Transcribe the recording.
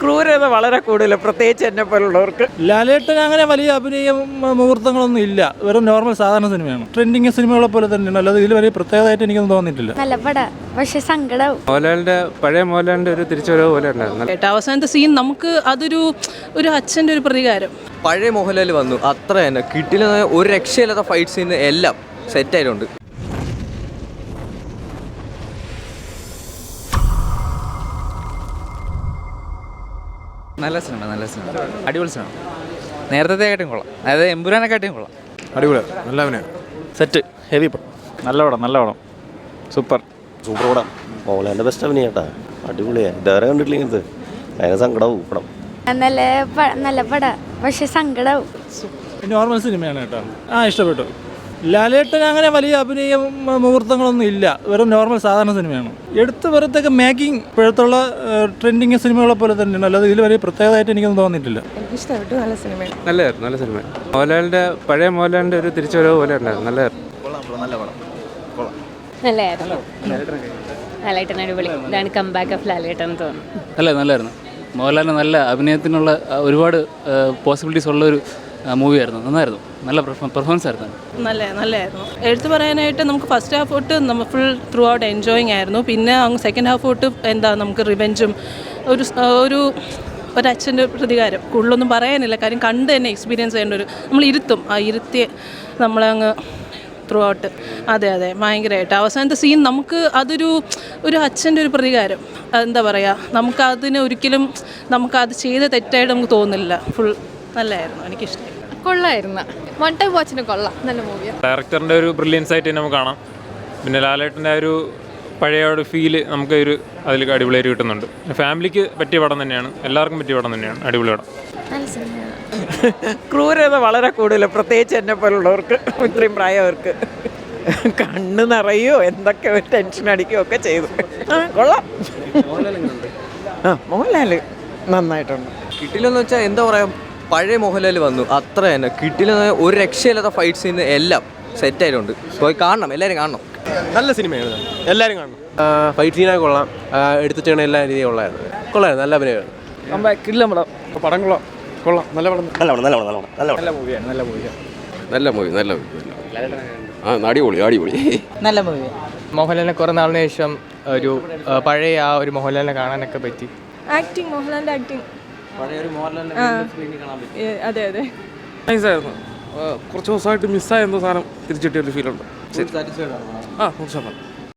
ക്രൂരത വളരെ കൂടുതൽ, പ്രത്യേകിച്ച് എന്നെ പോലുള്ളവർക്ക്. ലാലേട്ടന് അങ്ങനെ വലിയ അഭിനയ മുഹൂർത്തങ്ങളൊന്നും ഇല്ല, വെറും നോർമൽ സാധാരണ സിനിമയാണ്. ട്രെൻഡിങ് സിനിമകളെ പോലെ തന്നെയാണ്, അല്ലാതെ ഇതിൽ വലിയ പ്രത്യേകതയായിട്ട് എനിക്കൊന്നും തോന്നിയിട്ടില്ല. നല്ല പടം, പക്ഷെ സങ്കടവും. മോഹൻലാലിന്റെ പഴയ മോഹൻലാലിന്റെ ഒരു തിരിച്ചുവരവ് പോലെ ഉണ്ടായിരുന്നു. അവസാനത്തെ സീൻ നമുക്ക് ഒരു അച്ഛൻ്റെ ഒരു പ്രതികാരം. പഴയ മോഹൻലാൽ വന്നു, അത്ര തന്നെ കിട്ടില്ല. ഒരു രക്ഷയില്ലാത്ത ഫൈറ്റ് സീൻ എല്ലാം സെറ്റായിട്ടുണ്ട്. നല്ല സിനിമ, അടിപൊളി സിനിമ. നേരത്തെ കാട്ടിയും കൊള്ളാം, അതായത് എമ്പുരാനെ കാട്ടിയും കൊള്ളാം. അടിപൊളി, നല്ല അഭിനയം. സെറ്റ്, ഹെവി പടം, നല്ല പടം, സൂപ്പർ പടം. മോഹൻലാലിന്റെ ബെസ്റ്റ് അഭിനയം കേട്ടാ, അടിപൊളിയാണ്. ഇതുവരെ കണ്ടിട്ടില്ല ഇങ്ങനത്തെ. അതിന് സങ്കടവും പടം. നല്ല പടം, പക്ഷെ സങ്കടവും. നോർമൽ സിനിമയാണ് കേട്ടോ. ഇഷ്ടപ്പെട്ടു. ലാലേട്ടന് അങ്ങനെ വലിയ അഭിനയ മുഹൂർത്തങ്ങളൊന്നും ഇല്ല, വെറും നോർമൽ സാധാരണ സിനിമയാണ്. എടുത്ത് വെറുതൊക്കെ മേക്കിംഗ് ഇപ്പോഴത്തുള്ള ട്രെൻഡിങ് സിനിമകളെ പോലെ തന്നെയാണ്, അല്ലാതെ ഇതിൽ വലിയ പ്രത്യേകതയായിട്ട് എനിക്കൊന്നും തോന്നിയിട്ടില്ല. എനിക്കിഷ്ടപ്പെട്ടു, നല്ല സിനിമയാണ്. നല്ലതായിരുന്നു, നല്ല സിനിമ. മോഹൻലാലിന്റെ പഴയ മോഹൻലാലിന്റെ ഒരു തിരിച്ചുവരവ് പോലെ ഉണ്ടായിരുന്നു. നല്ലതായിരുന്നു. നല്ലായിരുന്നു, ലാലേട്ടൻ അടിപൊളി. ഇതാണ് കംബാക്ക് ഓഫ് ലാലേട്ടൻ എന്ന് തോന്നുന്നു. നല്ലായിരുന്നു. മോഹൻലാലിന് നല്ല അഭിനയത്തിനുള്ള ഒരുപാട് പോസിബിലിറ്റീസ് ഉള്ളൊരു മൂവിയായിരുന്നു. നന്നായിരുന്നു, നല്ല പെർഫോമൻസ് ആയിരുന്നു. നല്ലതായിരുന്നു. എടുത്തു പറയാനായിട്ട് നമുക്ക് ഫസ്റ്റ് ഹാഫ് തൊട്ട് നമ്മൾ ഫുൾ ത്രൂ ഔട്ട് എൻജോയിങ് ആയിരുന്നു. പിന്നെ സെക്കൻഡ് ഹാഫ് തൊട്ട് നമുക്ക് റിവെഞ്ചും ഒരു അച്ഛൻ്റെ പ്രതികാരം കൂടുതലൊന്നും പറയാനില്ല. കാര്യം കണ്ട് തന്നെ എക്സ്പീരിയൻസ് ചെയ്യേണ്ട നമ്മൾ ഇരുത്തി നമ്മളങ്ങ് ത്രൂ ഔട്ട്. അതെ ഭയങ്കരമായിട്ട് അവസാനത്തെ സീൻ നമുക്ക് ഒരു അച്ഛൻ്റെ ഒരു പ്രതികാരം. എന്താ പറയുക, നമുക്കതിന് ഒരിക്കലും നമുക്കത് ചെയ്ത തെറ്റായിട്ട് നമുക്ക് തോന്നുന്നില്ല. ഫുൾ നല്ലതായിരുന്നു, എനിക്കിഷ്ടമായി. കൊള്ളായിരുന്നു, വൺ ടൈം വാച്ചിന് കൊള്ളാം, നല്ല മൂവിയാണ്. ഡയറക്ടറിന്റെ ഒരു ബ്രില്യൻസ് ആയിട്ട് നമുക്ക് കാണാം. പിന്നെ ലാലേട്ടൻ്റെ ഒരു പഴയ ഒരു ഫീല് നമുക്ക് അതിൽ അടിപൊളിയായിട്ട് കിട്ടുന്നുണ്ട്. ഫാമിലിക്ക് പറ്റിയ പടം തന്നെയാണ്, എല്ലാവർക്കും പറ്റിയ പടം തന്നെയാണ്. അടിപൊളി പടം. ക്രൂരത വളരെ കൂടുതൽ, പ്രത്യേകിച്ച് എന്നെ പോലുള്ളവർക്ക്, ഇത്രയും പ്രായവർക്ക്. കണ്ണ് നിറയോ എന്തൊക്കെ ടെൻഷൻ അടിക്കുകയോ ഒക്കെ ചെയ്തു. കൊള്ളാം. മോഹൻലാൽ നന്നായിട്ടുണ്ട്. കിട്ടില്ലെന്ന് വെച്ചാൽ എന്താ പറയുക, പഴയ മോഹൻലാൽ വന്നു, അത്ര തന്നെ കിട്ടില്ല. ഒരു രക്ഷയില്ലാത്ത ഫൈറ്റ് സീൻ എല്ലാം സെറ്റായിട്ടുണ്ട്. പോയി കാണണം, എല്ലാവരും കാണണം. നല്ല സിനിമയാണ്, എല്ലാവരും കാണണം. ഫൈറ്റ് സീനൊക്കെ കൊള്ളാം, എടുത്തു ചെയ്യണ എല്ലാ രീതിയും കൊള്ളായിരുന്നു. നല്ല അഭിനയമാണ്. കിടിലം പടം, പടം കൊള്ളാം, നല്ല പടം. നല്ല മൂവിയാണ്. നല്ല മൂവി. അടിപൊളി. നല്ല മൂവി. മോഹൻലാലിനെ കുറേ നാളിന് ശേഷം ഒരു പഴയ ഒരു മോഹൻലാലിനെ കാണാനൊക്കെ പറ്റി. ആക്ടിങ്, മോഹൻലാലിൻ്റെ ആക്ടിങ് അതെ നൈസായിരുന്നു. കുറച്ച് ദിവസമായിട്ട് മിസ്സായ എന്തോ സാധനം തിരിച്ചിട്ടിയൊരു ഫീലുണ്ട്. 100%.